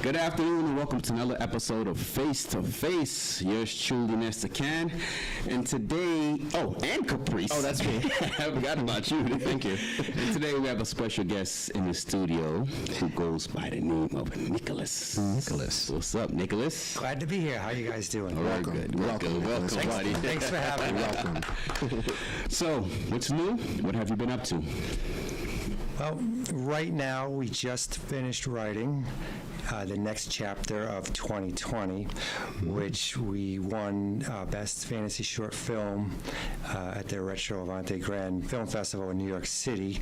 Good afternoon and welcome to another episode of Face to Face. Yours truly, Nesta Cann. And today, and Caprice. Oh, that's me. I forgot about you. Thank you. And today we have a special guest in the studio who goes by the name of Nicholas. Nicholas. What's up, Nicholas? Glad to be here. How you guys doing? All right, good. Welcome, buddy. Thanks for having me. Welcome. So, what's new? What have you been up to? Well, right now we just finished writing the next chapter of 2020, which we won Best Fantasy Short Film at the Retro Avante Grand Film Festival in New York City,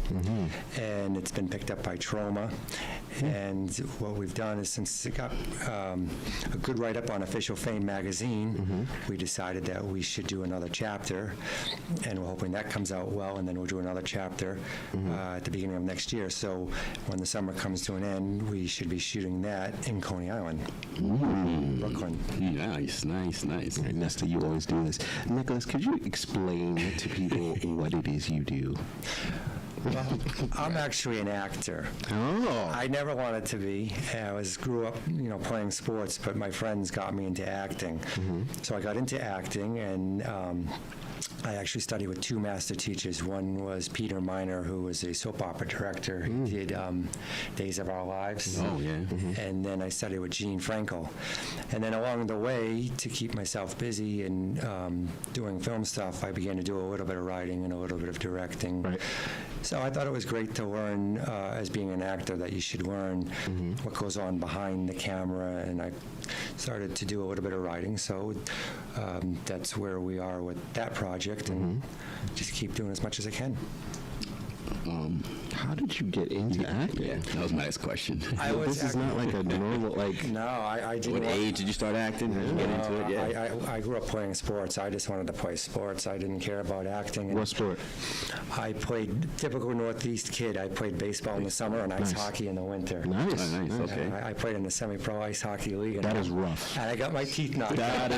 and it's been picked up by Troma. And what we've done is, since it got a good write-up on Official Fame magazine, we decided that we should do another chapter, and we're hoping that comes out well, and then we'll do another chapter at the beginning of next year. So when the summer comes to an end, we should be shooting that in Coney Island, Brooklyn. Nice. All right, Nesta, you always do this. Nicholas, could you explain to people what it is you do? Well, I'm actually an actor. Oh. I never wanted to be. I grew up, playing sports, but my friends got me into acting. So I got into acting, and I actually studied with two master teachers. One was Peter Miner, who was a soap opera director. He did Days of Our Lives. Oh, yeah. And then I studied with Gene Frankel. And then along the way, to keep myself busy and doing film stuff, I began to do a little bit of writing and a little bit of directing. Right. So I thought it was great to learn, as being an actor, that you should learn what goes on behind the camera, and I started to do a little bit of writing. So that's where we are with that project, and just keep doing as much as I can. How did you get into acting? Yeah, that was my next question. This is not like a normal, No, I didn't. What age did you start acting? Did you get into it? Yeah. I grew up playing sports. I just wanted to play sports. I didn't care about acting. And What sport? I played typical Northeast kid. I played baseball in the summer and ice hockey in the winter. Nice. Oh, nice. Okay. I played in the semi-pro ice hockey league. And That is rough. And I got my teeth knocked out.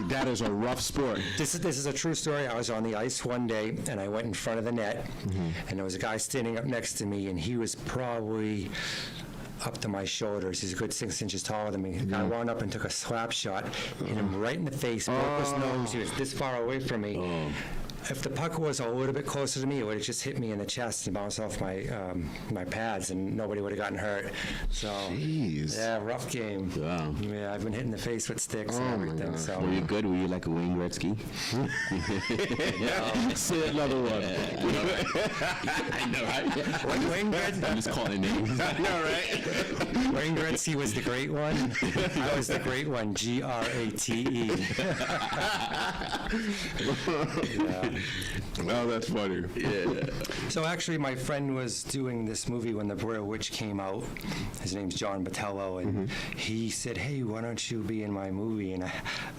That is a rough sport. This is a true story. I was on the ice one day, and I went in front of the net, and there was a guy standing up next to me, and he was probably up to my shoulders. He's a good 6 inches taller than me. The guy wound up and took a slap shot, hit him right in the face, broke his nose. He was this far away from me. If the puck was a little bit closer to me, it would have just hit me in the chest and bounced off my my pads, and nobody would have gotten hurt. So, Jeez. yeah, rough game. Wow. Yeah, I've been hitting the face with sticks and everything. So. Were you good? Were you like a Wayne Gretzky? Say another one. I know, right? Wayne Gretzky. I'm just calling names. I know, right? Wayne Gretzky was the great one. I was the great one. Grate. Yeah. Oh, that's funny. Yeah. So actually, my friend was doing this movie when The Royal Witch came out. His name's John Botello, and he said, "Hey, why don't you be in my movie?" And I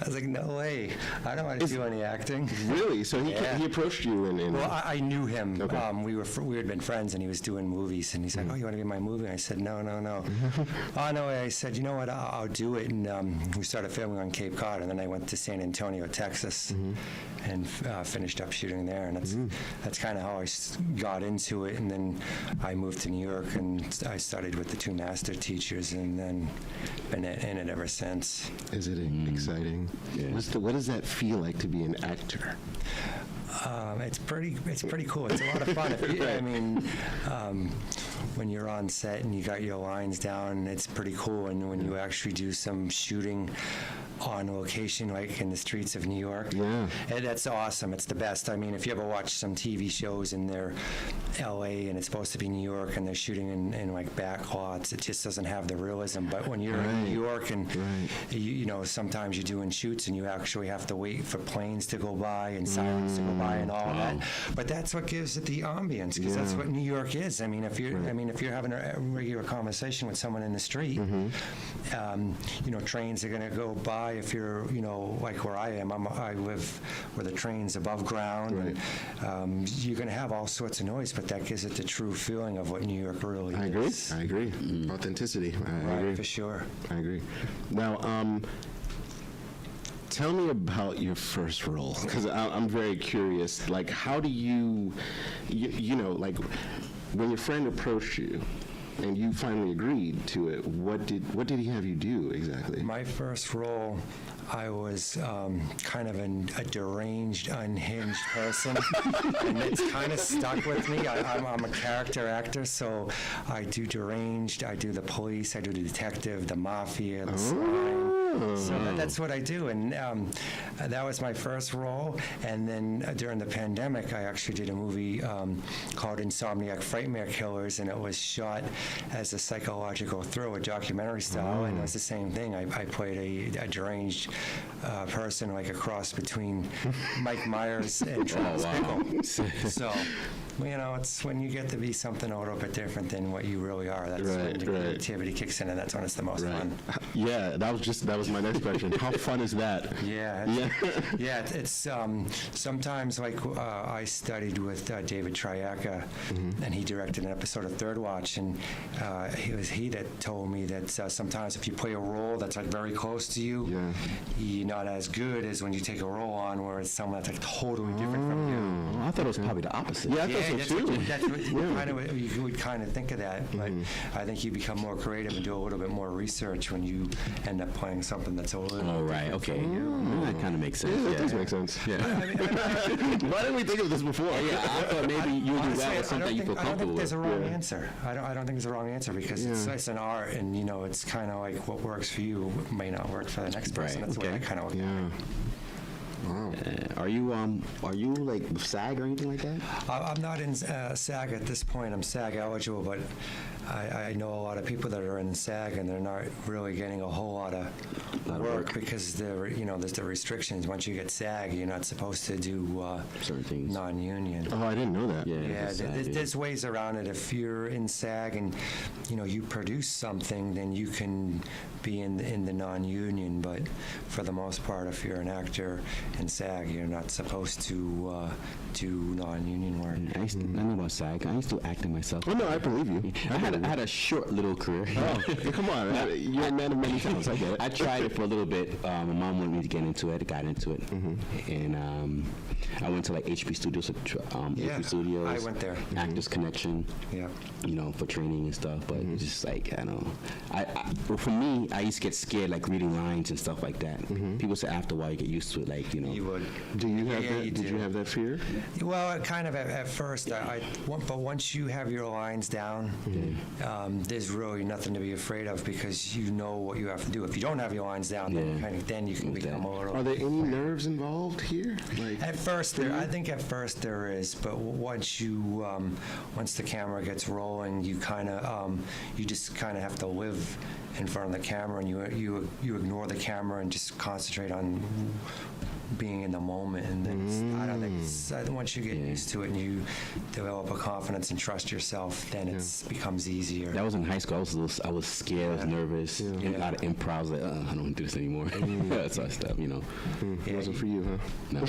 was like, "No way! I don't want to do any acting." Really? So he Yeah. he approached you and Well, I knew him. Okay. We had been friends, and he was doing movies. And he's like, "Oh, you want to be in my movie?" And I said, "No." Oh no! I said, "You know what? I'll do it." And we started filming on Cape Cod, and then I went to San Antonio, Texas, and finished up shooting there. And that's kind of how I got into it. And then I moved to New York, and I studied with the two master teachers, and then been in it ever since. Is it exciting? Yeah. What does that feel like to be an actor? It's pretty cool. It's a lot of fun. I mean, when you're on set and you got your lines down, it's pretty cool. And when you actually do some shooting on location, like in the streets of New York, that's awesome. It's the best. I mean, if you ever watch some TV shows and they're L.A. and it's supposed to be New York and they're shooting in like back lots, it just doesn't have the realism. But when you're in New York and you know, sometimes you're doing shoots and you actually have to wait for planes to go by and sirens to go by and all that. But that's what gives it the ambience, because that's what New York is. I mean, if you're having a regular conversation with someone in the street, you know, trains are going to go by. If you're, you know, like where I am, I live where the train's above ground. And, you're going to have all sorts of noise, but that gives it the true feeling of what New York really is. I agree. Authenticity. I agree. For sure. I agree. Now, tell me about your first role, because I'm very curious. Like, how do you know, like, when your friend approached you, and you finally agreed to it, what did he have you do exactly? My first role, I was kind of a deranged, unhinged person, and it's kind of stuck with me. I'm a character actor, so I do deranged, I do the police, I do the detective, the mafia, the slime. So that's what I do, and that was my first role. And then during the pandemic, I actually did a movie called Insomniac Frightmare Killers, and it was shot as a psychological thriller, documentary style, and it was the same thing. I played a deranged person, like a cross between Mike Myers and Travis Bickle. So, it's when you get to be something a little bit different than what you really are. That's when the creativity kicks in, and that's when it's the most fun. Yeah, that was my next question. How fun is that? Yeah, it's sometimes like I studied with David Triaca, and he directed an episode of Third Watch, and it was he that told me that sometimes if you play a role that's like very close to you, you're not as good as when you take a role on where it's someone that's like totally different from you. I thought it was probably the opposite. Yeah, I thought so too. That's what you would kind of think of that, but I think you become more creative and do a little bit more research when you end up playing something that's a little. Oh, right. Okay. That kind of makes sense. Yeah, that does make sense. Yeah. Why didn't we think of this before? Yeah, I thought maybe you would do well with something you feel I don't comfortable think there's with. a wrong answer. I don't think there's a wrong answer because it's an art, and it's kind of like what works for you may not work for the next person. That's what I kind of look at. Wow. Are you like SAG or anything like that? I'm not in SAG at this point. I'm SAG eligible, but I know a lot of people that are in SAG and they're not really getting a whole lot of work because there's the restrictions. Once you get SAG, you're not supposed to do certain things. Non-union. Oh, I didn't know that. Yeah, there's ways around it. If you're in SAG and you produce something, then you can be in the non-union. But for the most part, if you're an actor in SAG, you're not supposed to do non-union work. I know about SAG. I used to do acting myself. Oh no, I believe you. I had a short little career. Oh, come on. You're a man of many talents. I get it. I tried it for a little bit. My mom wanted me to get into it. I got into it. And I went to like HP Studios, HP Studios. I went there. Actors Connection. Yeah. For training and stuff. But it's just like, I don't know. Well, for me, I used to get scared like reading lines and stuff like that. People say after a while you get used to it, like, You would. Do you have that? You Did you have that fear? Well, kind of at first. But once you have your lines down, there's really nothing to be afraid of because you know what you have to do. If you don't have your lines down, then you can become a little. Are there any nerves involved here? At first, I think at first there is, but once the camera gets rolling, you just kind of have to live in front of the camera, and you ignore the camera and just concentrate on being in the moment. And then I don't think once you get used to it and you develop a confidence and trust yourself, then it becomes easier. That was in high school. I was scared. I was nervous. A lot of improv. I was like, I don't want to do this anymore. So I stopped. It wasn't for you, huh? No.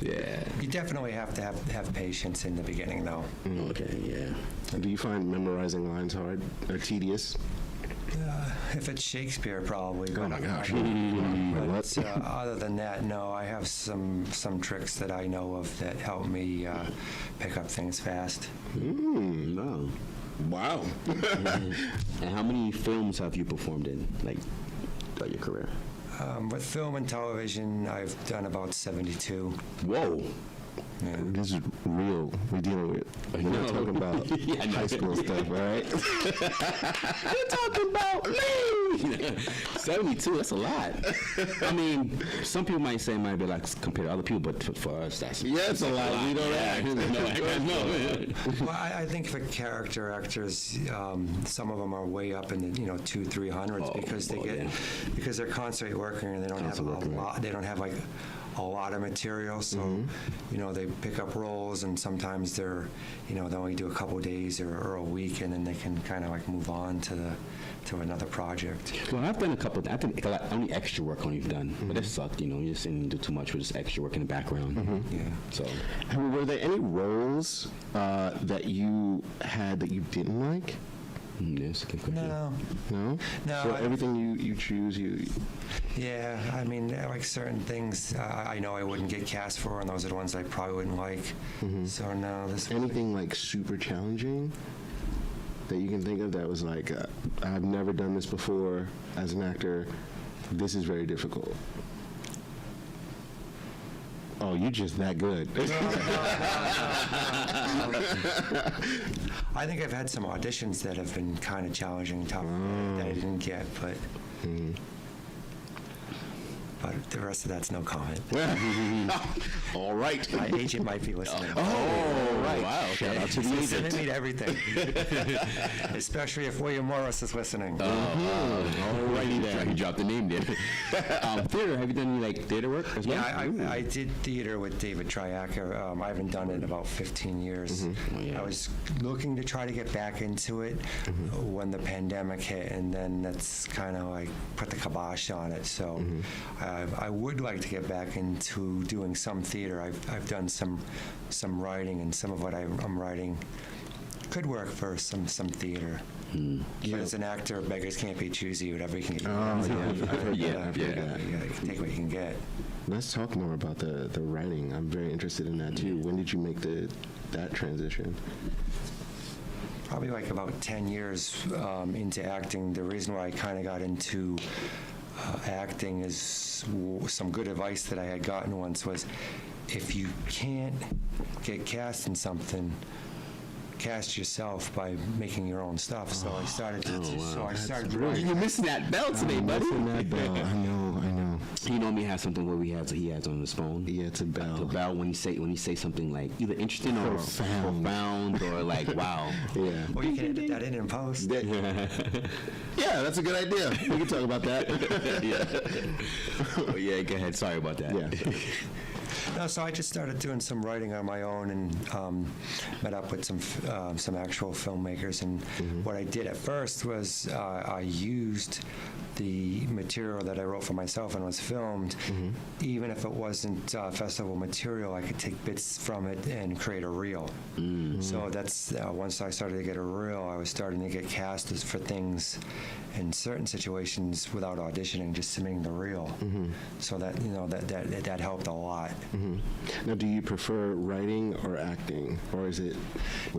Yeah. You definitely have to have patience in the beginning, though. Okay. Yeah. Do you find memorizing lines hard or tedious? If it's Shakespeare, probably. Oh my gosh. But other than that, no. I have some tricks that I know of that help me pick up things fast. No. Wow. And how many films have you performed in, like, throughout your career? With film and television, I've done about 72. Whoa. Yeah. This is real. We're dealing with. We're not talking about high school stuff, all right? You're talking about me. 72. That's a lot. I mean, some people might say it might be like compared to other people, but for us, that's it's a lot. We don't act. Well, I think for character actors, some of them are way up in the 200-300s because they're constantly working and they don't have a lot. They don't have like a lot of material, so they pick up roles, and sometimes they're they only do a couple of days or a week, and then they can kind of like move on to another project. Well, I've done I think only extra work you've done, but that sucked. You just didn't do too much with just extra work in the background. Yeah. So, were there any roles that you had that you didn't like? Yes. No. No? No, So everything you choose, Yeah, I mean, like certain things I know I wouldn't get cast for, and those are the ones I probably wouldn't like. So no, this anything like super challenging that you can think of that was like, I've never done this before as an actor. This is very difficult. Oh, you're just that good. I think I've had some auditions that have been kind of challenging, tough, that I didn't get, but the rest of that's no comment. All right. My agent might be listening. Oh, right. Wow. Shout out to the He's sending agent. me to everything, especially if William Morris is listening. Alrighty then. He dropped the name there. Theater. Have you done any like theater work as well? Yeah, I did theater with David Triaca. I haven't done it in about 15 years. I was looking to try to get back into it when the pandemic hit, and then that's kind of like put the kibosh on it. So I would like to get back into doing some theater. I've done some writing, and some of what I'm writing could work for some theater. But as an actor, beggars can't be choosy. Whatever you can get. I've heard You that. can take what you can get. Let's talk more about the writing. I'm very interested in that too. When did you make that transition? Probably like about 10 years into acting. The reason why I kind of got into acting is some good advice that I had gotten once was, if you can't get cast in something, cast yourself by making your own stuff. So I started writing. You're missing that bell today, buddy. That bell. I know. He normally has something where he has on his phone. Yeah, it's a bell. The bell when you say something like either interesting or profound or like wow. Yeah. Well, you can edit that in and post. Yeah, that's a good idea. We can talk about that. Yeah, go ahead. Sorry about that. Yeah. No, so I just started doing some writing on my own, and met up with some actual filmmakers. And what I did at first was I used the material that I wrote for myself and was filmed. Even if it wasn't festival material, I could take bits from it and create a reel. So that's once I started to get a reel, I was starting to get cast for things in certain situations without auditioning, just submitting the reel. So that that helped a lot. Now, do you prefer writing or acting, or is it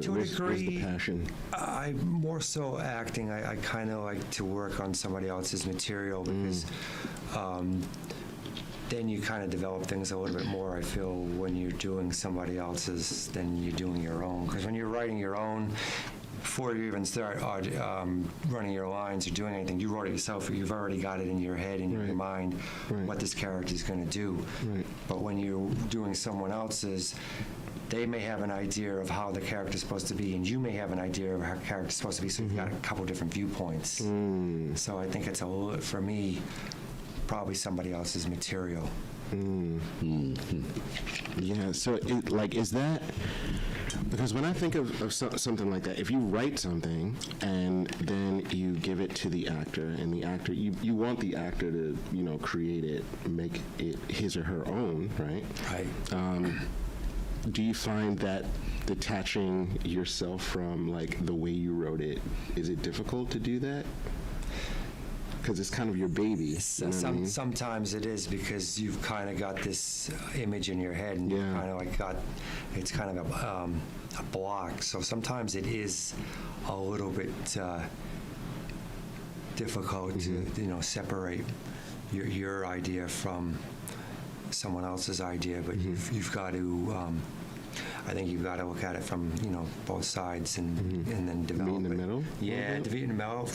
To a where's degree, the passion? I'm more so acting. I kind of like to work on somebody else's material because then you kind of develop things a little bit more, I feel, when you're doing somebody else's than you're doing your own. Because when you're writing your own, before you even start running your lines or doing anything, you wrote it yourself. You've already got it in your head and in your mind what this character is going to do. But when you're doing someone else's, they may have an idea of how the character's supposed to be, and you may have an idea of how the character's supposed to be, so you've got a couple different viewpoints. So I think it's a little, for me, probably somebody else's material. Yeah, so is that, because when I think of something like that, if you write something and then you give it to the actor, and the actor, you want the actor to, create it, make it his or her own, right? Right. Do you find that detaching yourself from, like, the way you wrote it, is it difficult to do that? Because it's kind of your baby. You know what I mean? Sometimes it is, because you've kind of got this image in your head, and you've kind of like it's kind of a block. So sometimes it is a little bit difficult to separate your idea from someone else's idea, but you've got to. I think you've got to look at it from both sides and then develop Meet in the middle. Yeah, to be in the middle,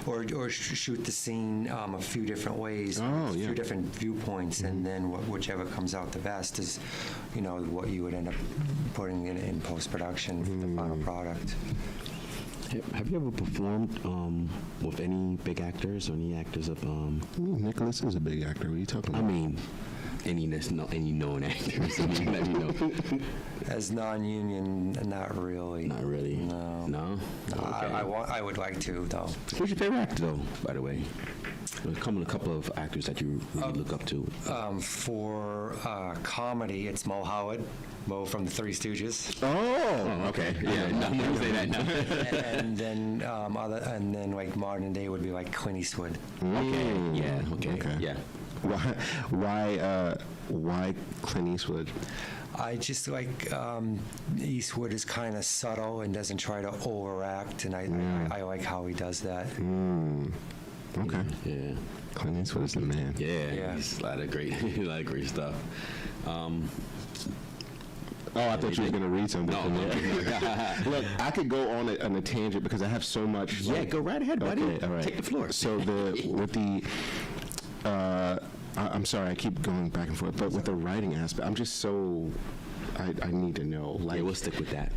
or shoot the scene a few different ways, a few different viewpoints, and then whichever comes out the best is, what you would end up putting in post production for the final product. Have you ever performed with any big actors or any actors of? Nicholas is a big actor. What are you talking about? I mean, any known actors. Let me know. As non-union, not really. Not really. No. No. Okay. I would like to, though. Who's your favorite actor, though? By the way. A couple of actors that you really look up to. For comedy, it's Mo Howard, Mo from the Three Stooges. Oh, okay. Yeah, no, don't say that now. and then like modern day would be like Clint Eastwood. Okay, yeah, okay, yeah. Why Clint Eastwood? I just like Eastwood is kind of subtle and doesn't try to overact, and I like how he does that. Okay. Yeah. Clint Eastwood is the man. Yeah, he's a lot of great stuff. Oh, I thought you were going to read something. No, from no, there. Look, I could go on a tangent because I have so much. Yeah, go right ahead, buddy. Okay, all right. Take the floor. So I'm sorry, I keep going back and forth, but with the writing aspect, I'm just so. I need to know. Like, Yeah, we'll stick with that.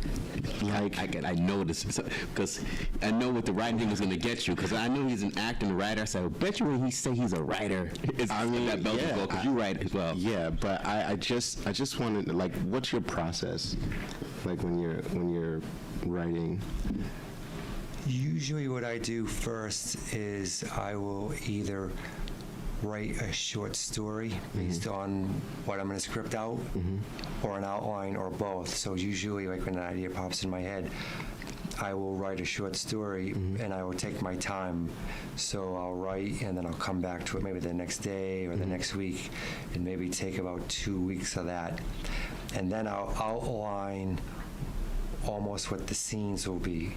Like, I know this because I know what the writing thing is going to get you. Because I know he's an actor and a writer. So I bet you when he say he's a writer, I mean, that belt yeah, because you write as well. Yeah, but I just wanted to, like, what's your process, like when you're writing? Usually, what I do first is I will either write a short story based on what I'm going to script out, or an outline, or both. So usually, like when an idea pops in my head, I will write a short story, and I will take my time. So I'll write, and then I'll come back to it maybe the next day or the next week, and maybe take about 2 weeks of that. And then I'll outline almost what the scenes will be,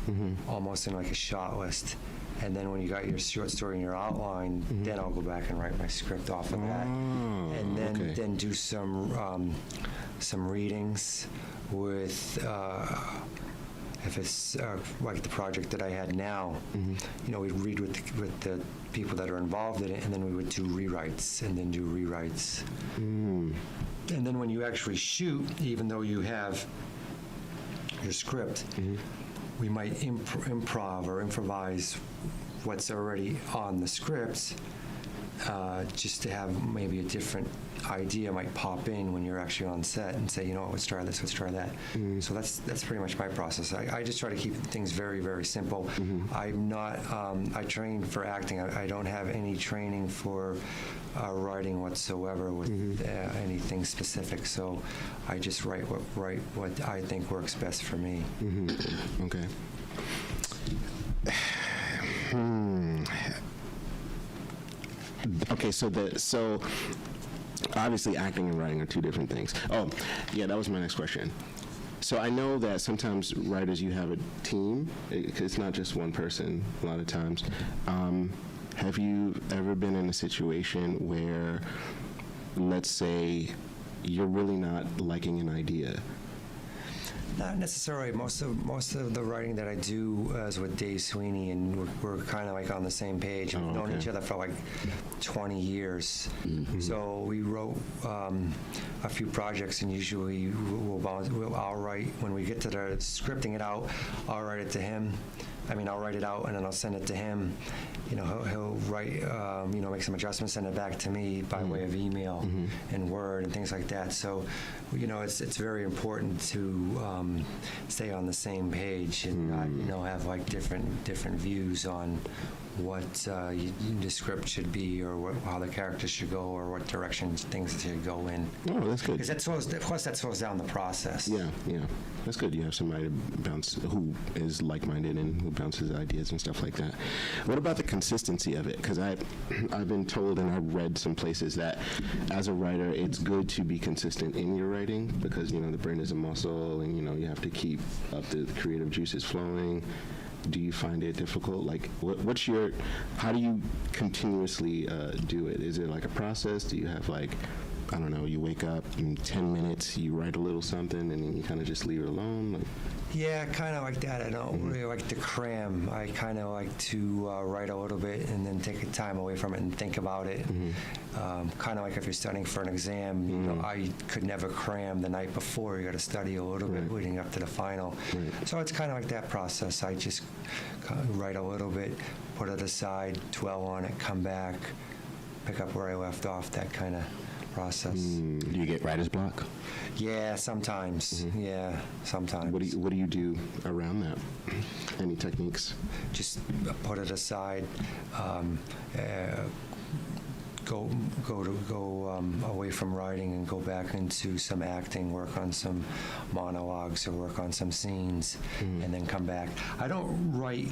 almost in like a shot list. And then when you got your short story and your outline, then I'll go back and write my script off of that, and then do some readings with. If it's like the project that I had now, we'd read with the people that are involved in it, and then we would do rewrites, and then do rewrites. And then when you actually shoot, even though you have your script, we might improv or improvise what's already on the scripts, just to have maybe a different idea might pop in when you're actually on set and say, let's try this, let's try that. So that's pretty much my process. I just try to keep things very, very simple. I'm not, I train for acting. I don't have any training for writing whatsoever with anything specific. So I just write what I think works best for me. Okay. Okay, so obviously acting and writing are two different things. Oh, yeah, that was my next question. So I know that sometimes writers, you have a team. It's not just one person a lot of times. Have you ever been in a situation where, let's say, you're really not liking an idea? Not necessarily. Most of the writing that I do is with Dave Sweeney, and we're kind of like on the same page. We've known each other for like 20 years. So we wrote a few projects, and usually I'll write, when we get to the scripting it out, I'll write it to him. I'll write it out, and then I'll send it to him. He'll write, make some adjustments, send it back to me by way of email and Word and things like that. So, it's very important to stay on the same page and not, have like different views on what the script should be, or how the characters should go, or what direction things should go in. Oh, that's good. Because that slows down the process. Yeah. That's good. You have somebody to bounce, who is like-minded and who bounces ideas and stuff like that. What about the consistency of it? Because I've been told, and I've read some places, that as a writer, it's good to be consistent in your writing, because the brain is a muscle, and you have to keep up the creative juices flowing. Do you find it difficult? Like, how do you continuously do it? Is it like a process? Do you have like, I don't know, you wake up in 10 minutes, you write a little something, and then you kind of just leave it alone? Like, yeah, kind of like that. I don't really like to cram. I kind of like to write a little bit and then take time away from it and think about it. Kind of like if you're studying for an exam, I could never cram the night before. You got to study a little bit leading up to the final. So it's kind of like that process. I just write a little bit, put it aside, dwell on it, come back, pick up where I left off, that kind of process. Do you get writer's block? Yeah, sometimes. Yeah, sometimes. what do you do around that? Any techniques? Just put it aside, go away from writing and go back into some acting, work on some monologues or work on some scenes, and then come back. I don't write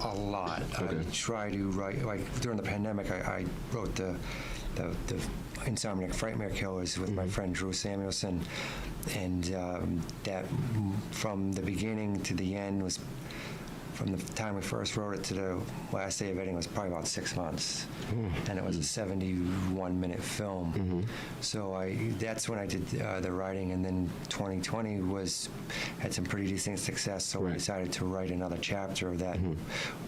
a lot. Okay. I try to write, like during the pandemic, I wrote the Insomniac Frightmare Killers with my friend Drew Samuelson, and that from the beginning to the end was, from the time we first wrote it to the last day of editing, was probably about 6 months, and it was a 71-minute film. So that's when I did the writing, and then 2020 had some pretty decent success. So we decided to write another chapter of that.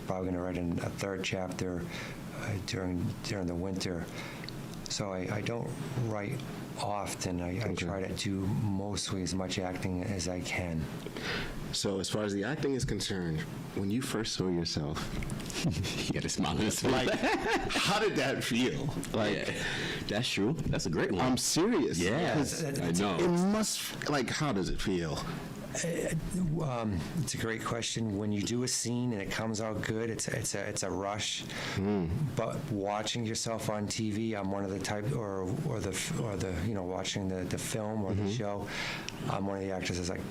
Probably going to write a third chapter during the winter. So I don't write often. I try to do mostly as much acting as I can. So as far as the acting is concerned, when you first saw yourself, You got a smile on his face. like, how did that feel? Like, Yeah, that's true. That's a great one. I'm serious. Yeah, 'Cause I know. It must, like, how does it feel? It's a great question. When you do a scene and it comes out good, it's a rush. But watching yourself on TV, I'm one of the type, or the watching the film or the show, I'm one of the actors that's like,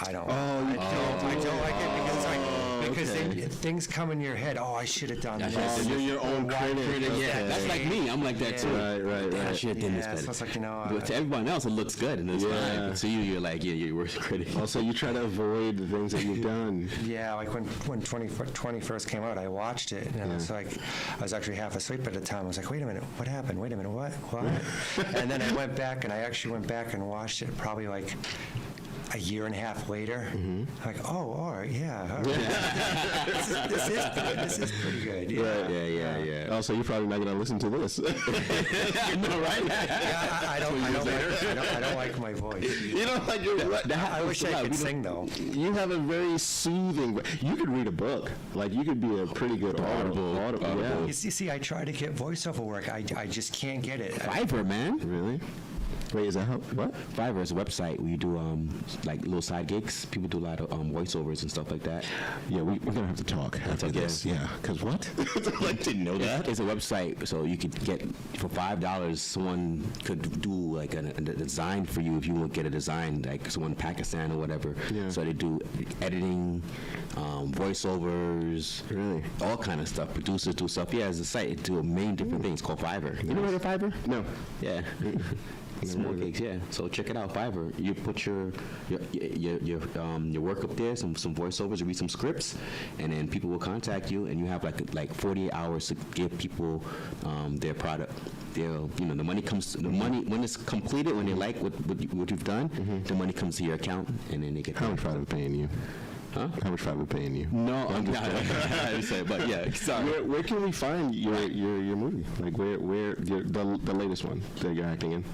I don't like it because then things come in your head. Oh, I should have done this. You're your own critic. Yeah, that's like me. I'm like that too. Right. I should have done this Yeah, better. so it's like, But to everyone else, it looks good and it's fine. But to you, you're like, you're worst critic. Also, you try to avoid the things that you've done. Yeah, like when 20 first came out, I watched it, and it's like, I was actually half asleep at the time. I was like, wait a minute, what happened? Wait a minute, what? And then I went back, and I actually went back and watched it probably like a year and a half later. Like, oh, all right, yeah. All right. This is pretty good. Yeah. Yeah. Also, you're probably not going to listen to this. No, right? Yeah, I don't like my voice. You know, like I wish I could sing though. You have a very soothing. You could read a book. Like, you could be a pretty good audible. Yeah. You see, I try to get voiceover work. I just can't get it. Fiverr, man. Really? Wait, is that how? What? Fiverr is a website where you do like little side gigs. People do a lot of voiceovers and stuff like that. Yeah, we're gonna have to talk after okay. this. Yeah, because what? Like, didn't know that. It's a website, so you could get for $5. Someone could do like a design for you if you want to get a design, like someone in Pakistan or whatever. Yeah. So they do editing, voiceovers, Really? all kind of stuff. Producers do stuff. Yeah, it's a site. It do a million different things called Fiverr. You know what a Fiverr? No. Yeah. Small gigs, yeah. So check it out, Fiverr. You put your work up there, some voiceovers, you read some scripts, and then people will contact you, and you have like 48 hours to give people their product. They'll, the money comes. The money when it's completed, when they like what you've done, the money comes to your account, and then they get. How much Fiverr paying you? Huh? How much Fiverr paying you? No, I'm not. I didn't say, but yeah. Sorry. Where can we find your movie? Like where the latest one that you're acting in?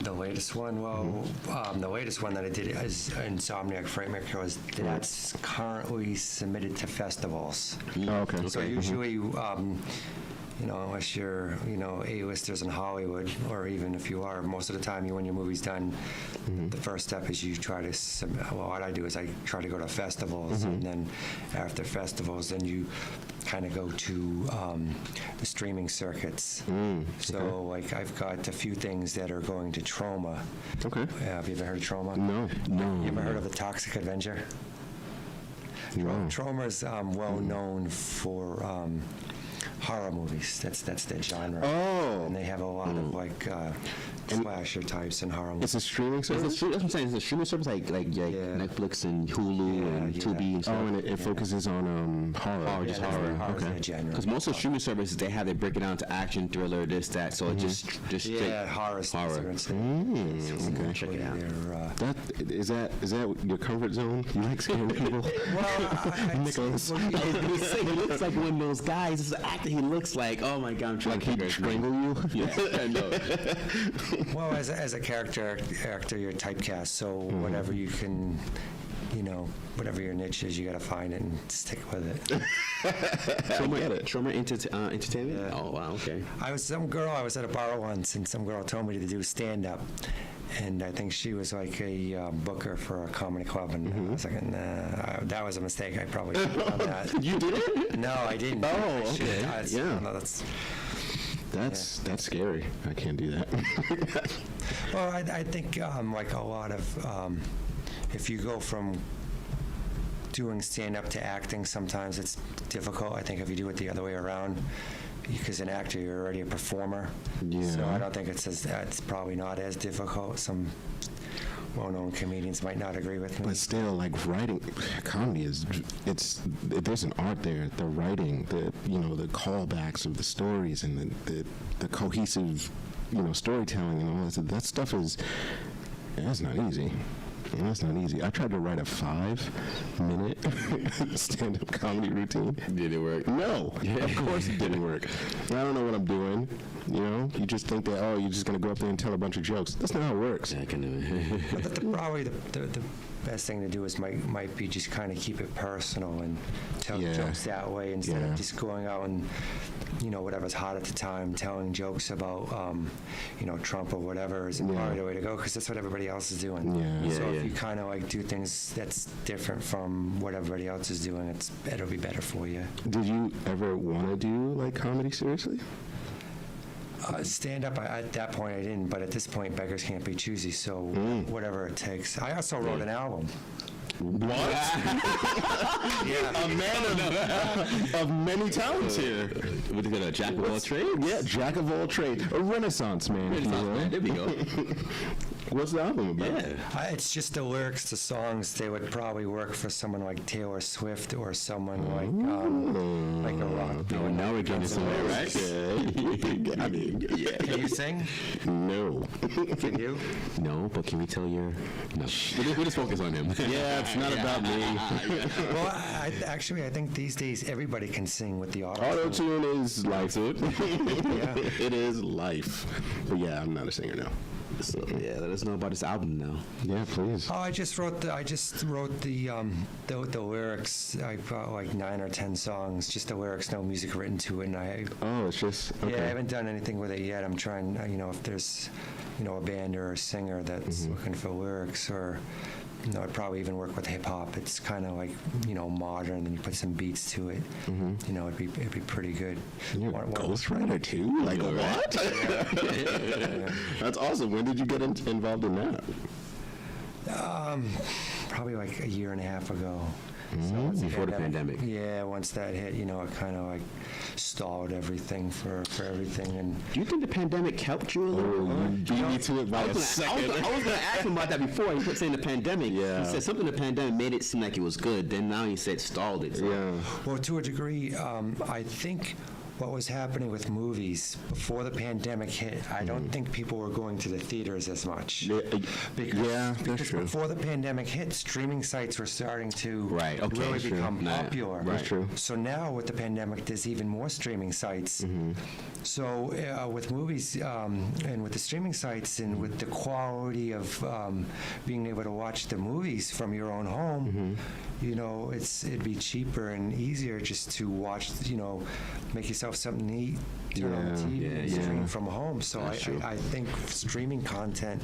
The latest one, the latest one that I did is Insomniac Frightmare Killers. That's currently submitted to festivals. Oh, okay. So usually, unless you're, A-listers in Hollywood, or even if you are, most of the time, when your movie's done, the first step is you try to submit. Well, what I do is I try to go to festivals, and then after festivals, then you kind of go to the streaming circuits. So, like, I've got a few things that are going to Trauma. Okay. Have you ever heard of Trauma? No. You ever heard of The Toxic Avenger? No. Trauma is well known for horror movies. That's their genre. Oh. And they have a lot of like slasher types and horror movies. It's a streaming service. That's what I'm saying. It's a streaming service like Netflix and Hulu and Tubi and stuff. Oh, and it focuses on horror. Just that's horror. Horror's Okay. their genre. Because most of the streaming services, they break it down to action, thriller, this, that. So it just straight horror. horror. Okay. Check it out. That is that your comfort zone? You like scaring people? Nicholas. He looks like one of those guys. This is an actor. He looks like, oh my God, I'm trying Like to he'd figure his name. strangle you? Yeah, I know. Well, as a character actor, you're typecast. So whatever you can, whatever your niche is, you got to find it and stick with it. Trauma Entertainment? Yeah. Oh, wow, okay. I was at a bar once, and some girl told me to do stand-up. And I think she was like a booker for a comedy club, and I was like, nah, that was a mistake. I probably should have done that. You did it? No, I didn't. Oh, I should- okay. I- Yeah. no, that's That's scary. I can't do that. Well, I think like a lot of, if you go from doing stand-up to acting, sometimes it's difficult. I think if you do it the other way around, because an actor, you're already a performer. Yeah. So I don't think it's probably not as difficult. Some well-known comedians might not agree with me. But still, like writing comedy there's an art there. The writing, the callbacks of the stories and the cohesive, storytelling and all that stuff that's not easy. That's not easy. I tried to write a 5-minute stand-up comedy routine. Did it work? No, of course it didn't work. I don't know what I'm doing. You just think that, you're just going to go up there and tell a bunch of jokes. That's not how it works. Yeah, I can. But probably the best thing to do is might be just kind of keep it personal and tell jokes that way instead of just going out and, whatever's hot at the time, telling jokes about, Trump or whatever is probably the way to go, because that's what everybody else is doing. Yeah. So if you kind of like do things that's different from what everybody else is doing, it'll be better for you. Did you ever want to do like comedy seriously? Stand up, at that point I didn't, but at this point beggars can't be choosy, so whatever it takes. I also wrote an album. What? Yeah. A man of many talents here. What is it, a jack of all trades? Yeah, jack of all trades. A renaissance man. if you will. There we go. What's the album about? Yeah. It's just the lyrics to songs. They would probably work for someone like Taylor Swift or someone like a rock. Oh, now we're getting somewhere, right? I mean, yeah. Can you sing? No. Can you? No, but can we tell your... No. We'll just focus on him. Yeah, it's not about me. Well, I think these days everybody can sing with the auto. Auto-tune is life. Yeah. It is life. But yeah, I'm not a singer now. So, yeah, let us know about this album now. Yeah, please. Oh, I just wrote the lyrics. I got like 9 or 10 songs, just the lyrics, no music written to it. And It's just okay. yeah, I haven't done anything with it yet. I'm trying, if there's, a band or a singer that's looking for lyrics, or, I'd probably even work with hip hop. It's kind of like, modern, and you put some beats to it. It'd be pretty good. You're a ghostwriter too? Like what? Yeah. That's awesome. When did you get involved in that? Probably like a year and a half ago. Before the pandemic. Yeah, once that hit, it kind of like stalled everything for everything. And Do you think the pandemic helped you a little? You beat me to it by a second. I was going to ask him about that before. He kept saying the pandemic. Yeah. He said something the pandemic made it seem like it was good. Then now he said stalled it. So. Yeah. well, to a degree, I think what was happening with movies before the pandemic hit, I don't think people were going to the theaters as much. Yeah, that's Because true. before the pandemic hit, streaming sites were starting to Right, okay, really true. become Yeah, popular. That's true. So now with the pandemic, there's even more streaming sites. So with movies and with the streaming sites and with the quality of being able to watch the movies from your own home, it'd be cheaper and easier just to watch, make yourself something to eat, turn on the TV and stream from home. So I think streaming content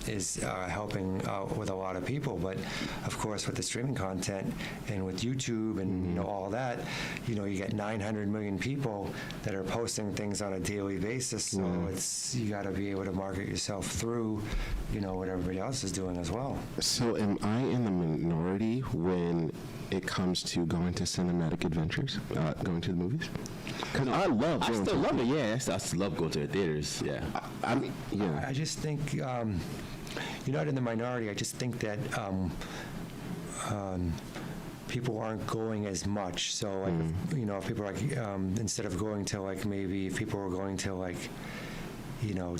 is helping out with a lot of people. But of course, with the streaming content and with YouTube and all that, you get 900 million people that are posting things on a daily basis. So you got to be able to market yourself through, what everybody else is doing as well. So am I in the minority when it comes to going to cinematic adventures, going to the movies? Because I love I going still to love it, yeah. I still love going to the theaters, yeah. I mean, yeah. I just think you're not in the minority. I just think that people aren't going as much. So, like, if people are like, instead of going to like maybe if people were going to like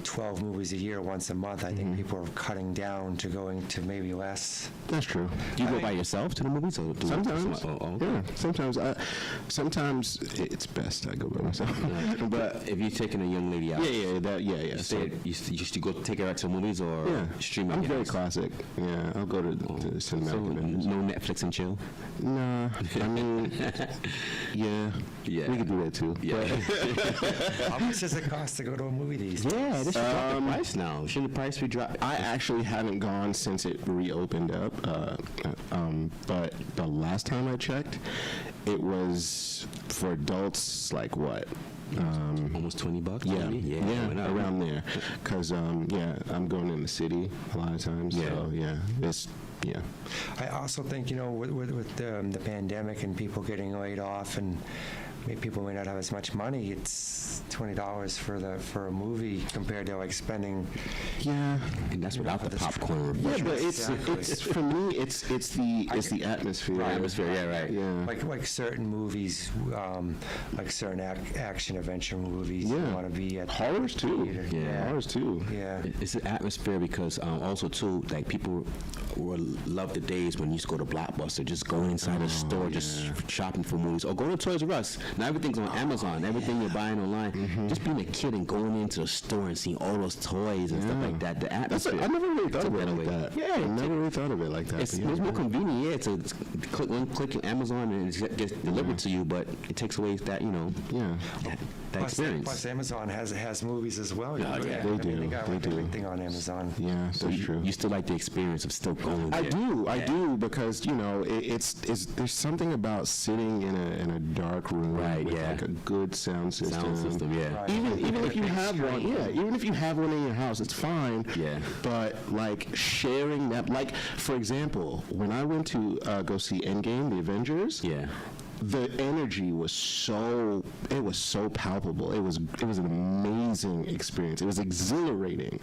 12 movies a year once a month, I think people are cutting down to going to maybe less. That's true. Do you go by yourself to the movies? Or do Sometimes, okay. yeah. Sometimes it's best I go by myself. But if you're taking a young lady out, Yeah. you used to go take her out to movies or stream it? I'm very classic. Yeah, I'll go to the cinematic So adventures. no Netflix and chill? Nah, I mean, yeah, Yeah. we could do that too. Yeah. How much does it cost to go to a movie these days? Yeah, this should drop the price now. Shouldn't the price be dropped? I actually haven't gone since it reopened up, but the last time I checked, it was for adults like what, Almost $20. Yeah, maybe? yeah, it went up. around there. Because, I'm going in the city a lot of times. Yeah. So, yeah. I also think, with the pandemic and people getting laid off and people may not have as much money, it's $20 for a movie compared to like spending. Yeah. And that's without the this- popcorn. Yeah, but Exactly. it's for me. It's the atmosphere. Atmosphere, yeah, right. Yeah. Like certain movies, like certain action adventure movies, you Yeah. want to be at Horrors too. theater. Yeah. Horrors too. Yeah. It's the atmosphere because also too, like people will love the days when you used to go to Blockbuster, just go inside a store, just shopping for movies, or go to Toys R Us. Now everything's on Amazon. Everything you're buying online. Just being a kid and going into a store and seeing all those toys and stuff like that. The atmosphere. I never really thought of it took like away. that. Yeah, I never really thought of it like that. It's but yeah. more convenient, yeah, to click on Amazon and it gets delivered to you, but it takes away that, Yeah. that experience. Plus, Amazon has movies as well. Yeah, They they got do. like They do. everything on Amazon. Yeah, So that's you, true. you still like the experience of still going there. I do because it's there's something about sitting in a dark room Right, with yeah. like a good sound system. Sound system, yeah. Right. Even if you Big have one, screen. even if you have one in your house, it's fine. Yeah. But like sharing that, like for example, when I went to go see Endgame, the Avengers. Yeah. The energy was so palpable. It was an amazing experience. It was exhilarating,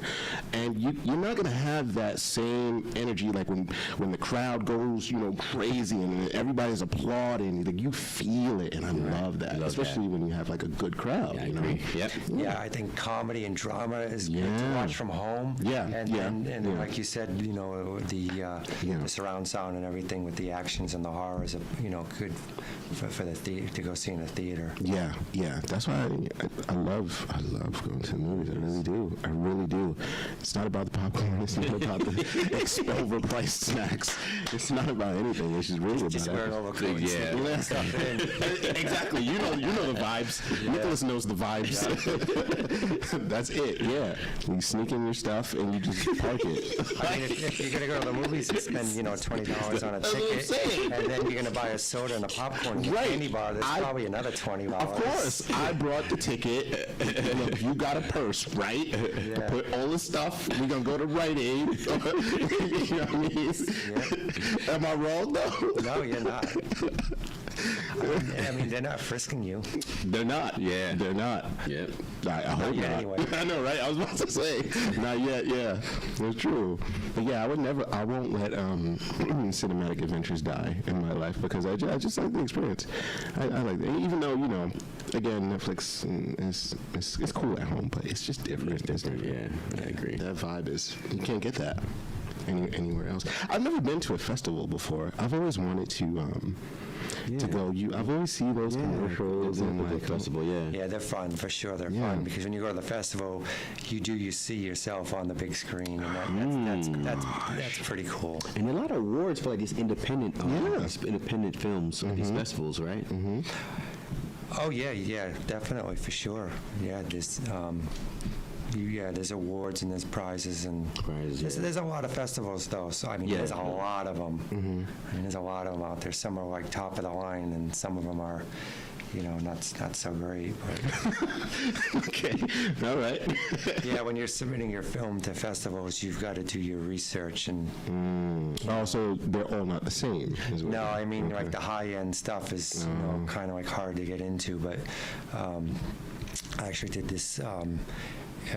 and you're not gonna have that same energy like when the crowd goes crazy and everybody's applauding. Like you feel it, and I love that, Love especially when you have like a good crowd. Yeah, I you know? agree. Yep. Yeah, I think comedy and drama is good to Yeah. watch from home. Yeah, and yeah, and yeah. like you said, the surround sound and everything with the actions and the horrors, good for the to go see in a theater. Yeah. That's why I love going to the movies. I really do. It's not about the popcorn. It's not about the overpriced snacks. It's not about anything. It's just really Just about wearing overcoats. Yeah. Stuff in. Exactly. You know the vibes. Nicholas knows the vibes. That's it. Yeah. You sneak in your stuff and you just park it. I mean, if you're gonna go to the movies and spend $20 on a That's what I'm ticket, saying. and then you're gonna buy a soda and a popcorn and a Right. candy bar, there's I- probably another $20. Of course, I brought the ticket. Look, you got a purse, right? Yeah. Put all the stuff. We're gonna go to Rite Aid. You know what I mean? Am I wrong though? No, you're not. I mean, they're not frisking you. They're not. Yeah. They're not. Yep. I hope yet, not. anyway. I know, right? I was about to say, not yet. Yeah, it's true. But yeah, I won't let cinematic adventures die in my life because I just like the experience. I like it. Even though again, Netflix it's cool at home, but it's just different. It's different, yeah. I agree. That vibe is you can't get that anywhere else. I've never been to a festival before. I've always wanted to go. I've always seen those commercials and the like festival, yeah. Yeah, they're fun for sure. They're Yeah. fun because when you go to the festival, you see yourself on the big screen, and that's pretty cool. And a lot of awards for like these independent, these independent films, these festivals, right? Oh yeah, definitely for sure. Yeah, there's awards and there's prizes and Prizes, yeah. there's a lot of festivals though. So I mean, Yeah. there's a lot of them. I mean, there's a lot of them out there. Some are like top of the line, and some of them are, not so great. But Okay. All right. yeah, when you're submitting your film to festivals, you've got to do your research and. Also, they're all not the same. Is what No, you- I mean okay. like the high end stuff is kind of like hard to get into, but I actually did this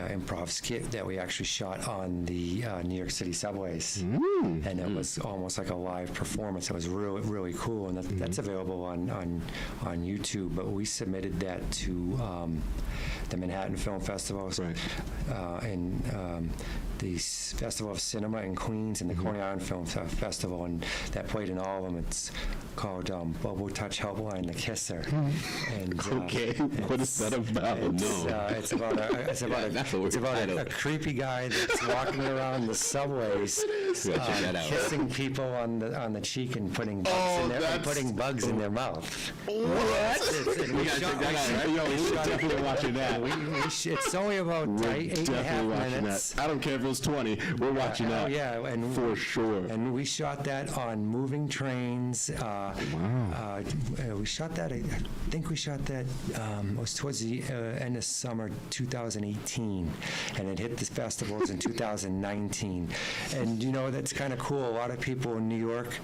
improv skit that we actually shot on the New York City subways, and it was almost like a live performance. It was really really cool, and that's available on YouTube. But we submitted that to the Manhattan Film Festival, Right. and the Festival of Cinema in Queens and the Coney Island Film Festival, and that played in all of them. It's called Bubble Touch Helpline, The Kisser. And, Okay. What is that about? it's about that's a weird title. a creepy guy that's walking around the subways, Yeah, check that out. kissing people on the cheek and putting bugs in their that's- putting bugs in their mouth. What? We gotta check that out, right? Yo, we're definitely watching that. It's only about We're 8.5 definitely watching minutes. that. I don't care if Expendables 20. We're watching Oh, that. yeah, and for sure. And we shot that on moving trains. We shot that. I think we shot that. It was towards the end of summer 2018, and it hit the festivals in 2019. And you know that's kind of cool. A lot of people in New York,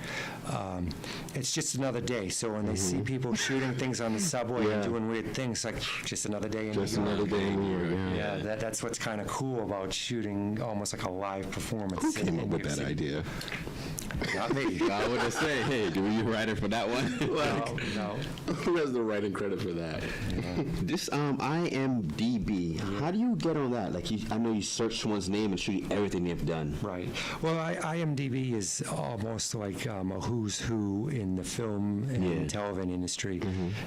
it's just another day. So when they see people shooting things on the subway and doing weird things, like just another day in Just New York. another day in New York. Yeah, that's what's kind of cool about shooting almost like a live performance. Who came up in with New York that City. idea? Not me. I would have said, hey, do you write it for that one? No. Who has the writing credit for that? This IMDb, how do you get on that? Like, I know you search someone's name and show you everything they've done. Right. Well, IMDb is almost like a who's who in the film and television industry,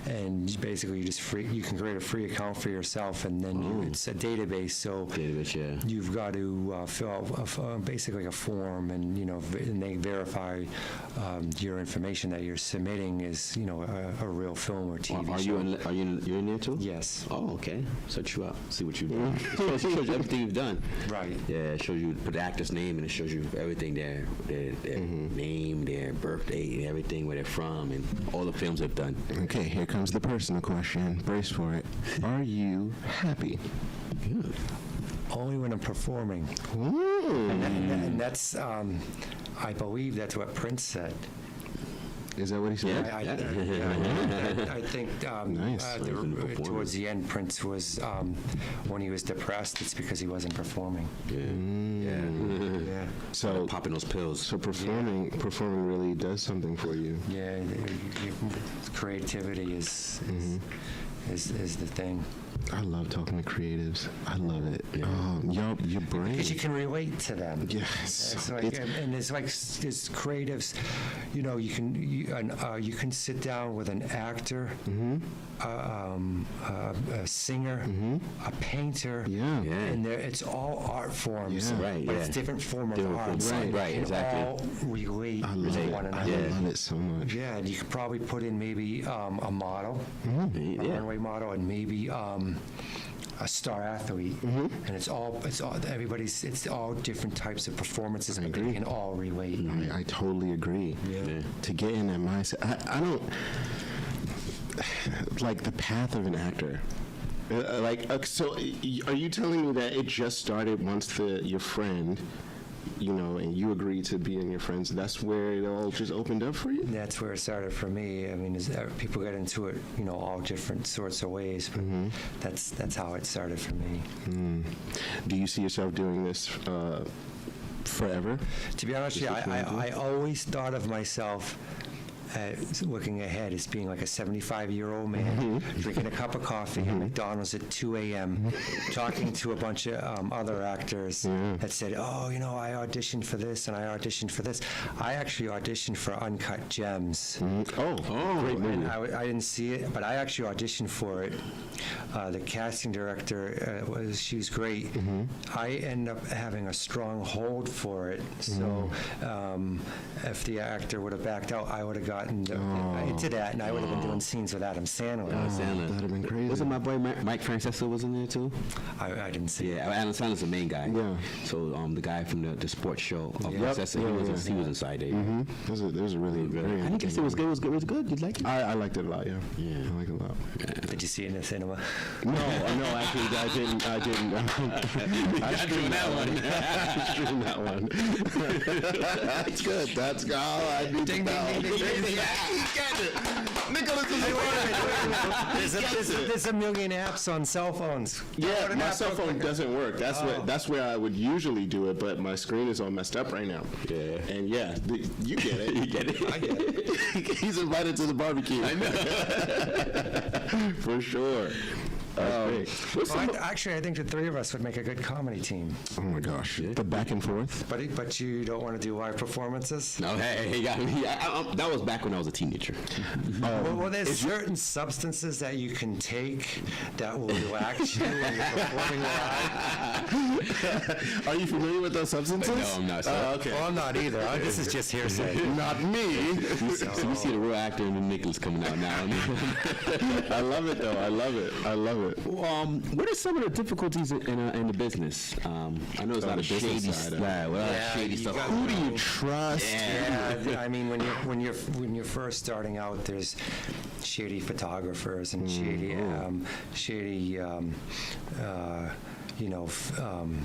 and basically you can create a free account for yourself, and then it's a database. So you've got to fill out basically a form, and and they verify your information that you're submitting is a real film or TV Are show. you in there too? Yes. Oh, okay. Search you out. See what you've done. It shows you everything you've done. Right. Yeah, it shows you the actor's name, and it shows you everything, their name, their birthday, everything, where they're from, and all the films they've done. Okay, here comes the personal question. Brace for it. Are you happy? Good. Only when I'm performing. Ooh. And that's, I believe that's what Prince said. Is that what he said? I think Nice. Towards the end, Prince was, when he was depressed, it's because he wasn't performing. Yeah. So Popping those pills. So performing really does something for you. Yeah, creativity is the thing. I love talking to creatives. I love it. Your brain. Because you can relate to them. Yes. It's like, and it's like there's creatives, you can sit down with an actor, a singer, a painter, and it's all art forms, but it's different form of art. Right, and exactly. all relate I to love it. one I another. love it so much. Yeah, and you could probably put in maybe a model, a runway model, and maybe a star athlete, and it's all different types of performances, but they can all relate. I totally agree. Yeah. To get in that mindset, I don't like the path of an actor. So are you telling me that it just started once your friend, and you agreed to be in your friends, that's where it all just opened up for you? That's where it started for me. I mean, people get into it, all different sorts of ways, but that's how it started for me. Do you see yourself doing this forever? To be honest with you, I always thought of myself looking ahead as being like a 75-year-old man drinking a cup of coffee at McDonald's at 2 a.m., talking to a bunch of other actors that said, I auditioned for this and I auditioned for this. I actually auditioned for Uncut Gems. Great movie. And I didn't see it, but I actually auditioned for it. The casting director, she was great. I ended up having a strong hold for it. So if the actor would have backed out, I would have gotten into that, and I would have been doing scenes with Adam Sandler. That'd have been crazy. Wasn't my boy Mike Francesa was in there too? I didn't see it. Yeah, Adam Sandler's the main guy. Yeah. So the guy from the sports show of Francesa, he was inside there. There's a really very. I think it was good. It was good. You liked it? I liked it a lot. Yeah. I like it a lot. Did you see it in the cinema? No, actually, I didn't. I streamed that one. I streamed that one. That's good. That's all I need to know. Nicholas is There's a million apps on cell phones. Yeah, my cell phone doesn't work. That's where I would usually do it, but my screen is all messed up right now. Yeah. And you get it. You get it. I get it. He's invited to the barbecue. I know. For sure. Actually, I think the three of us would make a good comedy team. Oh my gosh, the back and forth. But you don't want to do live performances? No, hey, that was back when I was a teenager. Well, there's certain substances that you can take that will relax you when you're performing live. Are you familiar with those substances? No, I'm not. Okay. Well, I'm not either. This is just hearsay. Not me. So we see the real actor in the Nicholas coming out now. I love it though. I love it. love it. What are some of the difficulties in the business? I know there's a lot of business shady side, shady you stuff. got- Who do you trust? Yeah, I mean, when you're first starting out, there's shady photographers and shady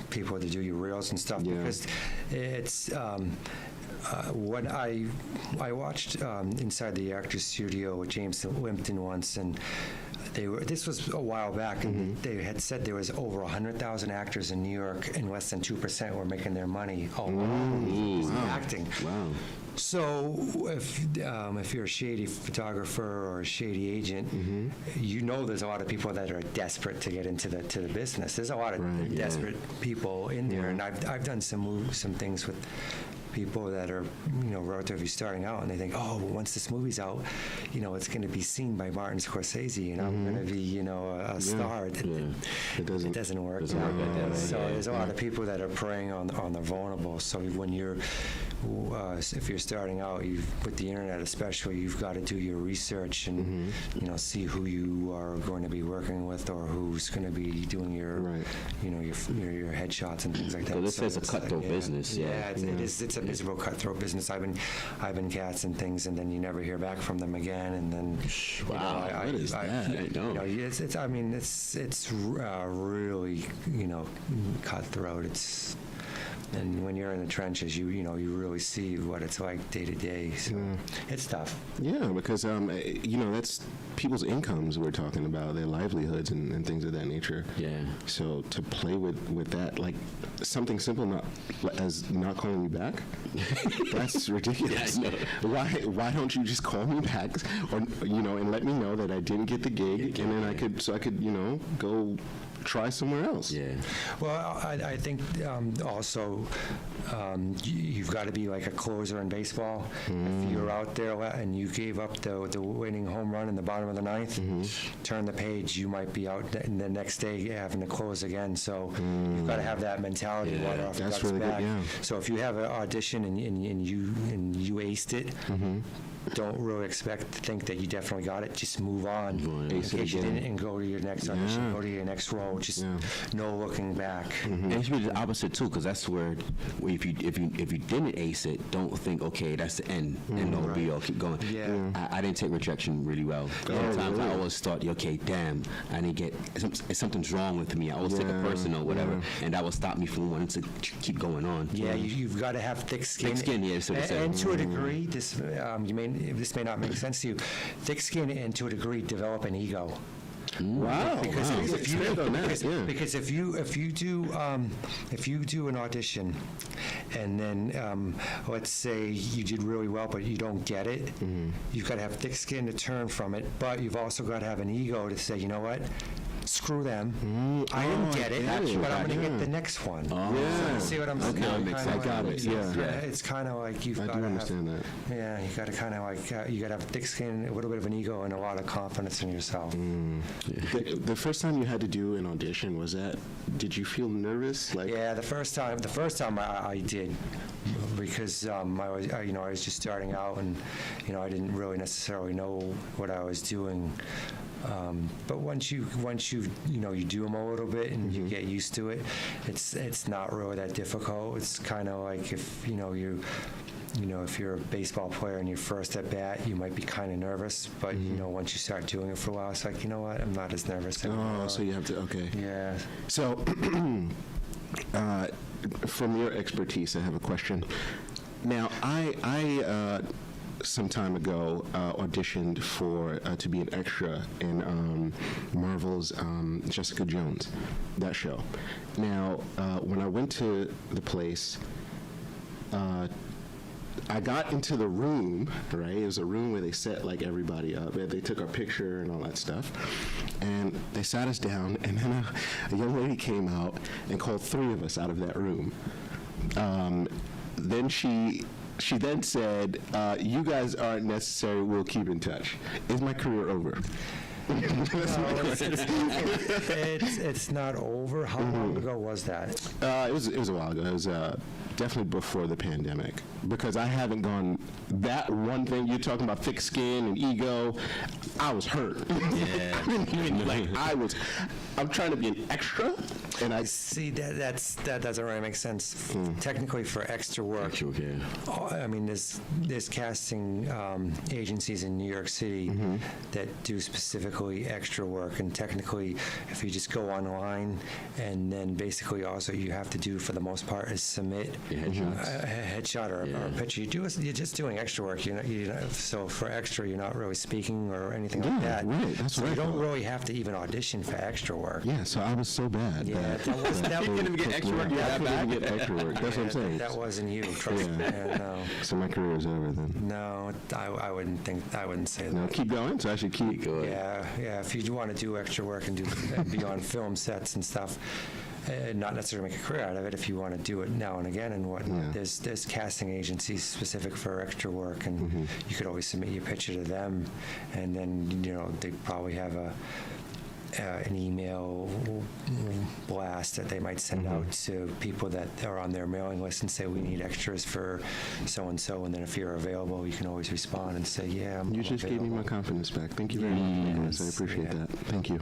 people to do your reels and stuff, Yeah. because it's when I watched Inside the Actors Studio with James Wimpton once, and this was a while back, and they had said there was over 100,000 actors in New York, and less than 2% were making their money acting. Wow. So if you're a shady photographer or a shady agent, you know there's a lot of people that are desperate to get into the business. There's a lot of desperate people in there, and I've done some things with people that are relatively starting out, and they think, oh, well, once this movie's out, it's going to be seen by Martin Scorsese, and I'm going to be a star. It doesn't work. Doesn't work like that, right? So there's a lot of people that are preying on the vulnerable. So when if you're starting out, with the internet especially, you've got to do your research and see who you are going to be working with, or who's going to be doing your your headshots and things like that. So this is a cutthroat business. Yeah, it is. It's a miserable cutthroat business. I've been cats and things, and then you never hear back from them again, and then Wow, what is that? I know. It's I mean it's really cutthroat. And when you're in the trenches, you really see what it's like day to day. So it's tough. Yeah, because that's people's incomes we're talking about, their livelihoods and things of that nature. Yeah. So to play with that, like something simple as not calling you back, that's ridiculous. Yeah, I know. Why don't you just call me back, or and let me know that I didn't get the gig, and then I could go try somewhere else. Yeah. Well, I think also you've got to be like a closer in baseball. If you're out there and you gave up the winning home run in the bottom of the ninth, turn the page, you might be out the next day having to close again. So you've got to have that mentality. Water off the That's duck's really good, back. yeah. So if you have an audition and you aced it, don't really think that you definitely got it. Just move on. In Ace it case you again. didn't, and go to your next audition, go to your next role. Just no looking back. And it should be the opposite too, because that's where if you didn't ace it, don't think, okay, that's the end, and no be all, keep going. Yeah. I didn't take rejection really well. Sometimes I always thought, okay, damn, I didn't get something's wrong with me. I always take it personal, whatever, and that will stop me from wanting to keep going on. Yeah, you've got to have thick skin. Thick skin, yeah, so to say. And to a degree, this may not make sense to you. Thick skin, and to a degree, develop an ego. Wow. Because if you Expand on that, yeah. because if you do an audition, and then let's say you did really well, but you don't get it, you've got to have thick skin to turn from it. But you've also got to have an ego to say, you know what? Screw them. I didn't get it, but I'm going to get the next one. Yeah. See what I'm saying? Okay, makes sense. I got it, yeah. It's kind of like you've I got do to understand have. that. Yeah, you got to kind of like you got to have thick skin, a little bit of an ego, and a lot of confidence in yourself. The first time you had to do an audition, did you feel nervous? Yeah, the first time I did, because I was just starting out, and I didn't really necessarily know what I was doing. But once you do them a little bit and you get used to it, it's not really that difficult. It's kind of like if if you're a baseball player and you're first at bat, you might be kind of nervous, but once you start doing it for a while, it's like, you know what, I'm not as nervous anymore. Oh, so you have to, okay. Yeah. So, from your expertise, I have a question. Now, I some time ago auditioned for to be an extra in Marvel's Jessica Jones, that show. Now, when I went to the place, I got into the room, right? It was a room where they set like everybody up. They took our picture and all that stuff. And they sat us down, and then a young lady came out and called 3 of us out of that room. Then she then said, you guys aren't necessary, we'll keep in touch. Is my career over? It's not over. How long ago was that? It was a while ago. It was definitely before the pandemic, because I haven't gone that one thing you're talking about, thick skin and ego. I was hurt. Yeah. I didn't even, like, I'm trying to be an extra, and I See, that doesn't really make sense. Technically, for extra work, Sure, yeah. I mean, there's casting agencies in New York City that do specifically extra work, and technically, if you just go online, and then basically also you have to do, for the most part, is submit Your headshots. a headshot or a picture. You're just doing extra work. So for extra, you're not really speaking or anything like Yeah, that. right, that's so what you I don't thought. really have to even audition for extra work. yeah. So I was so bad. Yeah, that wasn't that. You couldn't even get extra work, you're Yeah, I that couldn't bad? even get extra work. That's what I'm saying. That wasn't you. Trust me. Yeah. Yeah, no. So my career is over then. No, I wouldn't say that. No, keep going. So I should keep Good. Yeah. If you do want to do extra work and be on film sets and stuff, not necessarily make a career out of it. If you want to do it now and again and whatnot, Yeah. there's casting agencies specific for extra work, and you could always submit your picture to them, and then they probably have an email blast that they might send out to people that are on their mailing list and say, we need extras for so-and-so, and then if you're available, you can always respond and say, yeah, I'm You just available. gave me my confidence back. Thank you very much, Nicholas. I appreciate Yeah. that. Thank you.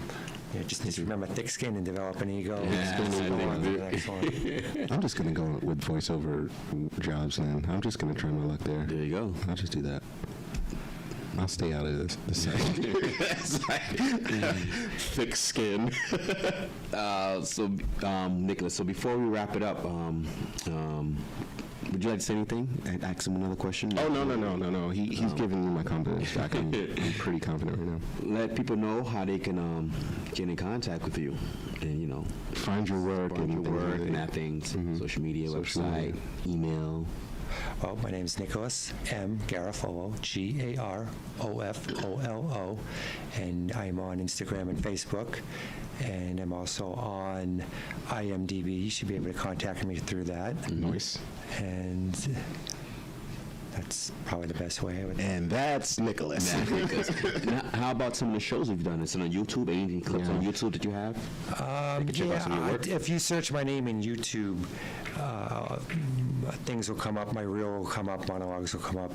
Yeah, just remember, thick skin and develop an ego. Yeah, Just I go think on to the next one. I'm just going to go with voiceover jobs then. I'm just going to try my luck there. There you go. I'll just do that. I'll stay out of this. It's like thick skin. Nicholas, so before we wrap it up, would you like to say anything? Ask him another question? Oh, no. He's giving me my confidence back. I'm pretty confident right now. Let people know how they can get in contact with you, and Find your work find your and work and that. that things, social media, Social website, email. Well, my name's Nicholas M Garofolo, Garofolo, and I'm on Instagram and Facebook, and I'm also on IMDb. You should be able to contact me through that. Nice. And that's probably the best way I would. And that's Nicholas. Now, how about some of the shows you've done? Is it on YouTube? Anything clips on Yeah. YouTube that you have? They can check out some of your work. If you search my name in YouTube, things will come up. My reel will come up. Monologues will come up.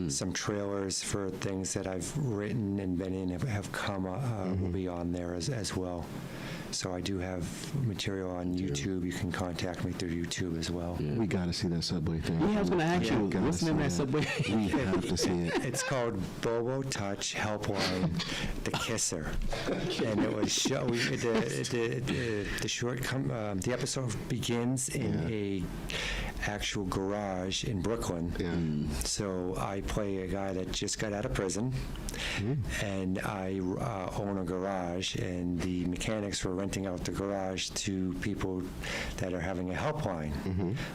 Some trailers for things that I've written and been in have come. Will be on there as well. So I do have material on YouTube. You can contact me through YouTube as well. We got to see that Subway thing. Yeah, I was going to ask Yeah. you, what's the name of that Subway? We have to see it. It's called Bobo Touch Helpline, The Kisser, and it was the episode begins in a actual garage in Brooklyn. Yeah. So I play a guy that just got out of prison, and I own a garage, and the mechanics were renting out the garage to people that are having a helpline.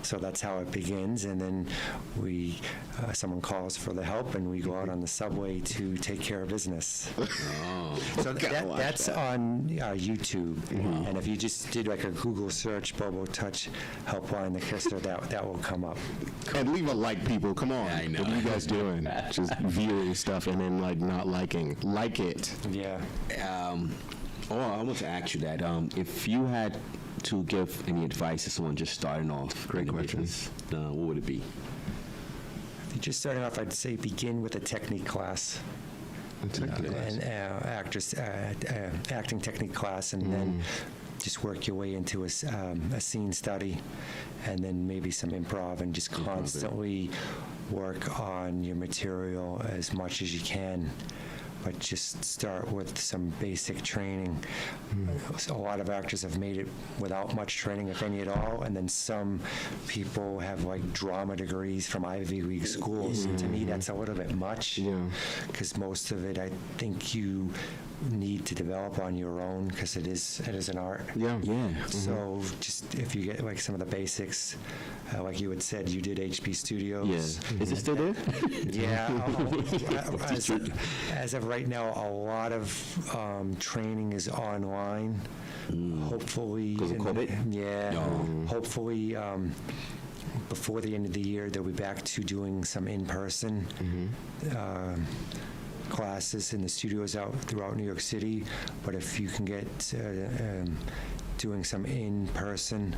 So that's how it begins, and then someone calls for the help, and we go out on the subway to take care of business. So that's on YouTube, and if you just did like a Google search, Bobo Touch Helpline, The Kisser, that will come up. And leave a like, people. Come on. Yeah, I know. What are you guys doing? Just viewing stuff and then not liking. Like it. Yeah. I want to ask you that. If you had to give any advice to someone just starting off Great in the question. business, what would it be? If you're just starting off, I'd say begin with a technique class. And acting technique class, and then just work your way into a scene study, and then maybe some improv, and just constantly work on your material as much as you can. But just start with some basic training. So a lot of actors have made it without much training, if any at all, and then some people have like drama degrees from Ivy League schools. To me, that's a little bit much, because most of it, I think you need to develop on your own, because it is an art. Yeah. So just if you get like some of the basics, like you had said, you did HB Studios. Yeah. Is it still there? Yeah. As of right now, a lot of training is online. Hopefully. Because of COVID? Yeah. No. Hopefully, before the end of the year, they'll be back to doing some in-person classes in the studios out throughout New York City, but if you can get doing some in-person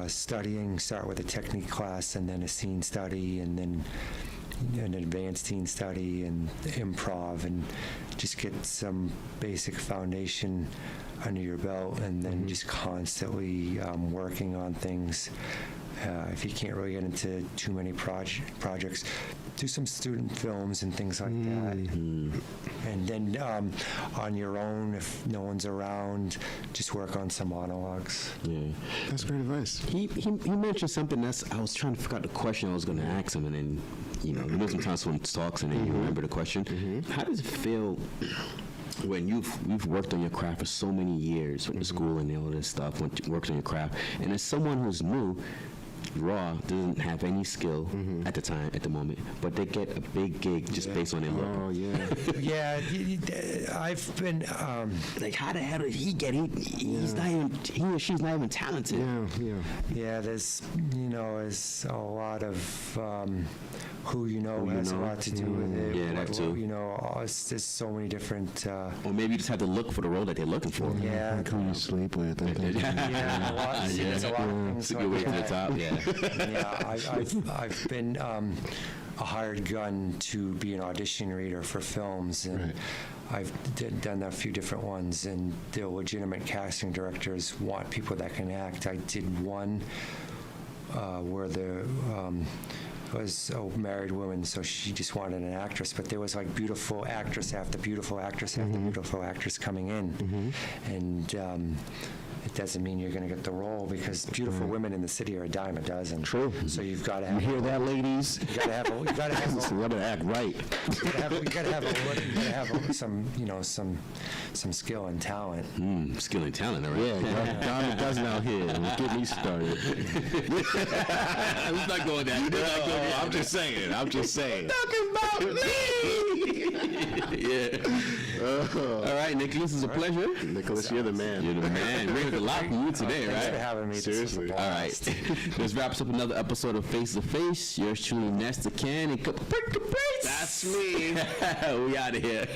studying, start with a technique class and then a scene study and then an advanced scene study and improv, and just get some basic foundation under your belt, and then just constantly working on things. If you can't really get into too many projects, do some student films and things like that. And then on your own, if no one's around, just work on some monologues. Yeah. That's great advice. He mentioned something I was trying to figure out the question I was going to ask him, and then, sometimes someone talks and then you remember the question. How does it feel when you've worked on your craft for so many years, went to school and all this stuff, worked on your craft, and as someone who's new, raw, doesn't have any skill at the moment, but they get a big gig just based on their look. Oh, yeah. Yeah, I've been Like, how the hell did he get it? He's not even, he or she's not even talented. yeah, there's a lot of who you know has a lot to do with it. Yeah, that too. There's so many different. Or maybe you just have to look for the role that they're looking for. Yeah, Like who you sleep with and things. yeah, there's a lot of things It's a good way like to the that. top, yeah. Yeah, I've been a hired gun to be an audition reader for films, and I've done a few different ones, and the legitimate casting directors want people that can act. I did one where there was a married woman, so she just wanted an actress, but there was like beautiful actress after beautiful actress after beautiful actress coming in, and it doesn't mean you're going to get the role, because beautiful women in the city are a dime a dozen. True. So you've got to You have. hear that, ladies? You got to have. You got to have. You gotta act right. You got to have some skill and talent. Skill and talent, all right? Yeah, Donna doesn't out here. Get me started. Let's not go there. I'm just saying. Talking about me! Yeah. All right, Nicholas, it's a pleasure. Nicholas, you're the man. You're the man. We heard a lot from you today, Thanks for right? having me. This Seriously. was a All blast. right. This wraps up another episode of Face to Face. Yours truly, Nesta Cann and Caprice. That's me. We out of here.